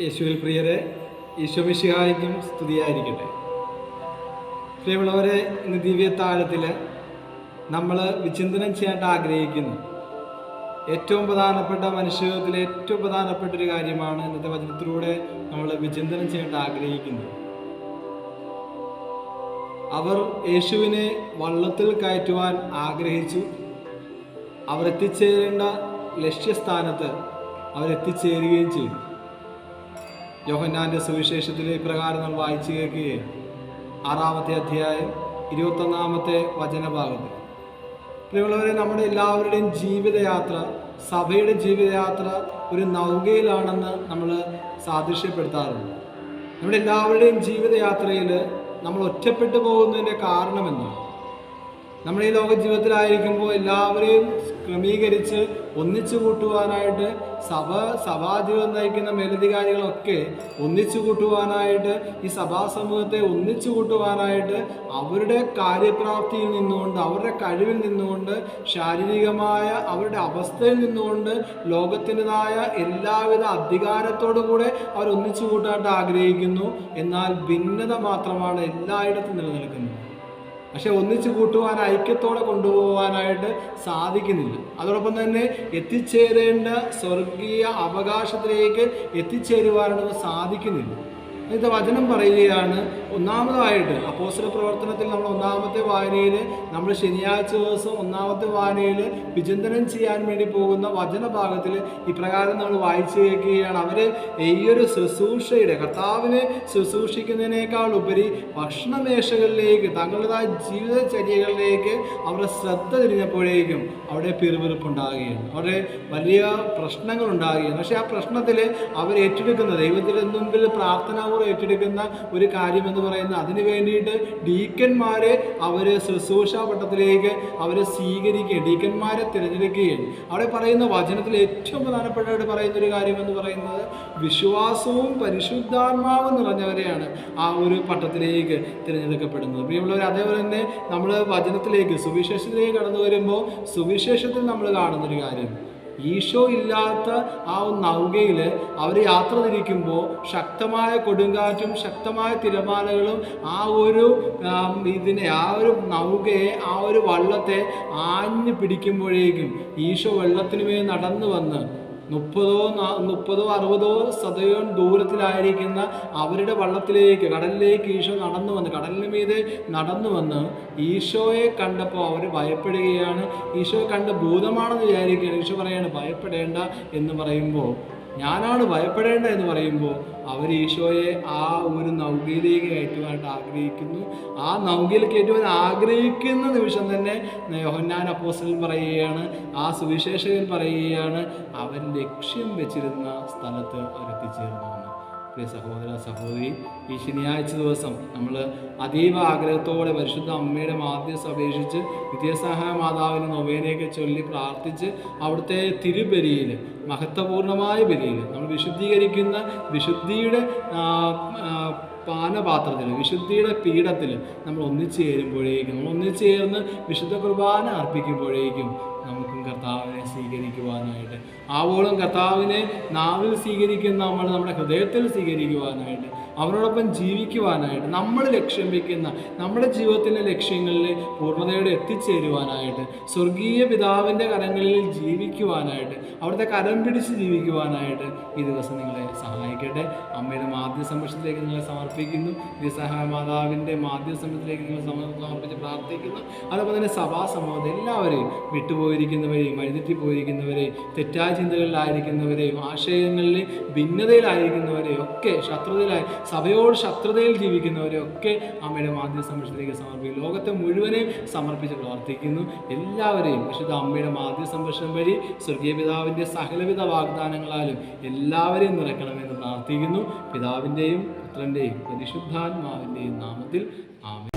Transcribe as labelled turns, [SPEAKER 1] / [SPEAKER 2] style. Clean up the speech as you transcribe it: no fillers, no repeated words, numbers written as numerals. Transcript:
[SPEAKER 1] യേശുവിൽ പ്രിയരെ, ഈശോമിശിഹായ്ക്കും സ്തുതിയായിരിക്കട്ടെ. പ്രിയമുള്ളവരെ, ഇന്ന് ദിവ്യത്താഴത്തിൽ നമ്മൾ വിചിന്തനം ചെയ്യാനായിട്ട് ആഗ്രഹിക്കുന്നു. ഏറ്റവും പ്രധാനപ്പെട്ട മനുഷ്യത്തിലെ ഏറ്റവും പ്രധാനപ്പെട്ട ഒരു കാര്യമാണ് ഇന്നത്തെ വചനത്തിലൂടെ നമ്മൾ വിചിന്തനം ചെയ്യാനായിട്ട് ആഗ്രഹിക്കുന്നത്. അവർ യേശുവിനെ വള്ളത്തിൽ കയറ്റുവാൻ ആഗ്രഹിച്ചു. അവർ എത്തിച്ചേരേണ്ട ലക്ഷ്യസ്ഥാനത്ത് അവരെത്തിച്ചേരുകയും ചെയ്തു. യോഹന്നാന്റെ സുവിശേഷത്തിൽ ഇപ്രകാരം നമ്മൾ വായിച്ചു കേൾക്കുകയും 6-ാമത്തെ അധ്യായം 21-ാമത്തെ വചനഭാഗത്ത്, പ്രിയമുള്ളവരെ, നമ്മുടെ എല്ലാവരുടെയും ജീവിതയാത്ര, സഭയുടെ ജീവിതയാത്ര ഒരു നൗകയിലാണെന്ന് നമ്മൾ സാദൃശ്യപ്പെടുത്താറുണ്ട്. നമ്മുടെ എല്ലാവരുടെയും ജീവിതയാത്രയിൽ നമ്മൾ ഒറ്റപ്പെട്ടു പോകുന്നതിൻ്റെ കാരണമെന്താണ്? നമ്മൾ ഈ ലോക ജീവിതത്തിലായിരിക്കുമ്പോൾ എല്ലാവരെയും ക്രമീകരിച്ച് ഒന്നിച്ചു കൂട്ടുവാനായിട്ട് സഭാജീവിതം നയിക്കുന്ന മേലധികാരികളൊക്കെ ഒന്നിച്ചു കൂട്ടുവാനായിട്ട്, ഈ സഭാസമൂഹത്തെ ഒന്നിച്ചു കൂട്ടുവാനായിട്ട് അവരുടെ കാര്യപ്രാപ്തിയിൽ നിന്നുകൊണ്ട്, അവരുടെ കഴിവിൽ നിന്നുകൊണ്ട്, ശാരീരികമായ അവരുടെ അവസ്ഥയിൽ നിന്നുകൊണ്ട് ലോകത്തിൻ്റെതായ എല്ലാവിധ അധികാരത്തോടു കൂടെ അവർ ഒന്നിച്ചു കൂട്ടാനായിട്ട് ആഗ്രഹിക്കുന്നു. എന്നാൽ ഭിന്നത മാത്രമാണ് എല്ലായിടത്തും നിലനിൽക്കുന്നത്. പക്ഷെ ഒന്നിച്ചു കൂട്ടുവാൻ, ഐക്യത്തോടെ കൊണ്ടുപോകാനായിട്ട് സാധിക്കുന്നില്ല. അതോടൊപ്പം തന്നെ എത്തിച്ചേരേണ്ട സ്വർഗീയ അവകാശത്തിലേക്ക് എത്തിച്ചേരുവാനത് സാധിക്കുന്നില്ല. ഇന്നത്തെ വചനം പറയുകയാണ്, ഒന്നാമതായിട്ട് അപ്പോസ്തല പ്രവർത്തനത്തിൽ നമ്മൾ 1-ാമത്തെ വായനയിൽ, നമ്മൾ ശനിയാഴ്ച ദിവസം 1-ാമത്തെ വായനയിൽ വിചിന്തനം ചെയ്യാൻ വേണ്ടി പോകുന്ന വചനഭാഗത്തിൽ ഇപ്രകാരം നമ്മൾ വായിച്ചു കേൾക്കുകയാണ്. അവർ ഈ ഒരു ശുശ്രൂഷയുടെ, കർത്താവിനെ ശുശ്രൂഷിക്കുന്നതിനേക്കാൾ ഉപരി ഭക്ഷണമേശകളിലേക്ക്, തങ്ങളുടേതായ ജീവിതചര്യകളിലേക്ക് അവരുടെ ശ്രദ്ധ തിരിഞ്ഞപ്പോഴേക്കും അവിടെ പിറുപിറുപ്പുണ്ടാകുകയാണ്, അവിടെ വലിയ പ്രശ്നങ്ങൾ ഉണ്ടാകുകയാണ്. പക്ഷെ ആ പ്രശ്നത്തിൽ അവർ ഏറ്റെടുക്കുന്ന, ദൈവത്തിൻ്റെ മുമ്പിൽ പ്രാർത്ഥന ഏറ്റെടുക്കുന്ന ഒരു കാര്യം എന്ന് പറയുന്നത്, അതിനു വേണ്ടിയിട്ട് ഡീക്കന്മാരെ അവർ ശുശ്രൂഷാ പട്ടത്തിലേക്ക് അവരെ സ്വീകരിക്കുകയും ഡീക്കന്മാരെ തിരഞ്ഞെടുക്കുകയും, അവിടെ പറയുന്ന വചനത്തിൽ ഏറ്റവും പ്രധാനപ്പെട്ടായിട്ട് പറയുന്ന ഒരു കാര്യം എന്ന് പറയുന്നത്, വിശ്വാസവും പരിശുദ്ധാത്മാവും നിറഞ്ഞവരെയാണ് ആ ഒരു പട്ടത്തിലേക്ക് തിരഞ്ഞെടുക്കപ്പെടുന്നത്. പ്രിയമുള്ളവർ, അതേപോലെ തന്നെ നമ്മൾ വചനത്തിലേക്ക്, സുവിശേഷത്തിലേക്ക് കടന്നു വരുമ്പോൾ സുവിശേഷത്തിൽ നമ്മൾ കാണുന്നൊരു കാര്യം, ഈശോ ഇല്ലാത്ത ആ നൗകയിൽ അവർ യാത്ര തിരിക്കുമ്പോൾ ശക്തമായ കൊടുങ്കാറ്റും ശക്തമായ തിരമാലകളും ആ ഒരു നൗകയെ, ആ ഒരു വള്ളത്തെ ആഞ്ഞു പിടിക്കുമ്പോഴേക്കും ഈശോ വെള്ളത്തിനുമേൽ നടന്നു വന്ന് 30-60 സതയോൻ ദൂരത്തിലായിരിക്കുന്ന അവരുടെ വള്ളത്തിലേക്ക്, കടലിലേക്ക് ഈശോ നടന്നു വന്ന്, കടലിന് മീതെ നടന്നു വന്ന് ഈശോയെ കണ്ടപ്പോൾ അവർ ഭയപ്പെടുകയാണ്. ഈശോയെ കണ്ട് ഭൂതമാണെന്ന് വിചാരിക്കുകയാണ്. ഈശോ പറയാണ്, ഭയപ്പെടേണ്ട എന്ന് പറയുമ്പോൾ, ഞാനാണ് ഭയപ്പെടേണ്ട എന്ന് പറയുമ്പോൾ, അവർ ഈശോയെ ആ ഒരു നൗകയിലേക്ക് കയറ്റുവാനായിട്ട് ആഗ്രഹിക്കുന്നു. ആ നൗകയിൽ കയറ്റുവാൻ ആഗ്രഹിക്കുന്ന നിമിഷം തന്നെ യോഹന്നാൻ അപ്പോസ്തലൻ പറയുകയാണ്, ആ സുവിശേഷകൻ പറയുകയാണ്, അവർ ലക്ഷ്യം വെച്ചിരുന്ന സ്ഥലത്ത് അവരെത്തിച്ചേർന്നു. പ്രിയ സഹോദര സഹോദരി, ഈ ശനിയാഴ്ച ദിവസം നമ്മൾ അതീവ ആഗ്രഹത്തോടെ പരിശുദ്ധ അമ്മയുടെ മാധ്യസ്ഥം അപേക്ഷിച്ച് വിദ്യാസഹായ മാതാവിന് നൊവേനയൊക്കെ ചൊല്ലി പ്രാർത്ഥിച്ച് അവിടുത്തെ തിരുബലിയിൽ, മഹത്വപൂർണമായ ബലിയിൽ, നമ്മൾ വിശുദ്ധീകരിക്കുന്ന വിശുദ്ധിയുടെ പാനപാത്രത്തിൽ, വിശുദ്ധിയുടെ പീഠത്തിൽ നമ്മൾ ഒന്നിച്ചു ചേരുമ്പോഴേക്കും, നമ്മൾ ഒന്നിച്ചു ചേർന്ന് വിശുദ്ധ കുർബാന അർപ്പിക്കുമ്പോഴേക്കും നമുക്കും കർത്താവിനെ സ്വീകരിക്കുവാനായിട്ട്, ആവോളം കർത്താവിനെ നാവിൽ സ്വീകരിക്കുന്ന നമ്മൾ നമ്മുടെ ഹൃദയത്തിൽ സ്വീകരിക്കുവാനായിട്ട്, അവരോടൊപ്പം ജീവിക്കുവാനായിട്ട്, നമ്മൾ ലക്ഷ്യം വയ്ക്കുന്ന നമ്മുടെ ജീവിതത്തിലെ ലക്ഷ്യങ്ങളിൽ പൂർണ്ണതയോടെ എത്തിച്ചേരുവാനായിട്ട്, സ്വർഗീയ പിതാവിൻ്റെ കരങ്ങളിൽ ജീവിക്കുവാനായിട്ട്, അവിടുത്തെ കരം പിടിച്ച് ജീവിക്കുവാനായിട്ട് ഈ ദിവസം നിങ്ങളെ സഹായിക്കട്ടെ. അമ്മയുടെ മാധ്യസംരക്ഷണത്തിലേക്ക് നിങ്ങളെ സമർപ്പിക്കുന്നു. നിസ്സഹായ മാതാവിൻ്റെ മാധ്യസംരക്ഷണത്തിലേക്ക് നിങ്ങൾ സമർപ്പിച്ച് പ്രാർത്ഥിക്കുന്നു. അതുപോലെ തന്നെ സഭാസമൂഹത്തെ എല്ലാവരെയും, വിട്ടുപോയിരിക്കുന്നവരെയും, വഴിതെറ്റിപ്പോയിരിക്കുന്നവരെയും, തെറ്റായ ചിന്തകളിലായിരിക്കുന്നവരെയും, ആശയങ്ങളിൽ ഭിന്നതയിലായിരിക്കുന്നവരെയും ഒക്കെ, സഭയോട് ശത്രുതയിൽ ജീവിക്കുന്നവരെ ഒക്കെ അമ്മയുടെ മാധ്യസംരക്ഷണത്തിലേക്ക് സമർപ്പിക്കും. ലോകത്തെ മുഴുവനെ സമർപ്പിച്ച് പ്രാർത്ഥിക്കുന്നു. എല്ലാവരെയും വിശുദ്ധ അമ്മയുടെ മാധ്യസംരക്ഷണം വഴി സ്വർഗീയ പിതാവിൻ്റെ സകലവിധ വാഗ്ദാനങ്ങളാലും എല്ലാവരെയും നിറയ്ക്കണമെന്ന് പ്രാർത്ഥിക്കുന്നു. പിതാവിൻ്റെയും പുത്രൻ്റെയും പരിശുദ്ധാത്മാവിൻ്റെയും നാമത്തിൽ ആമേൻ.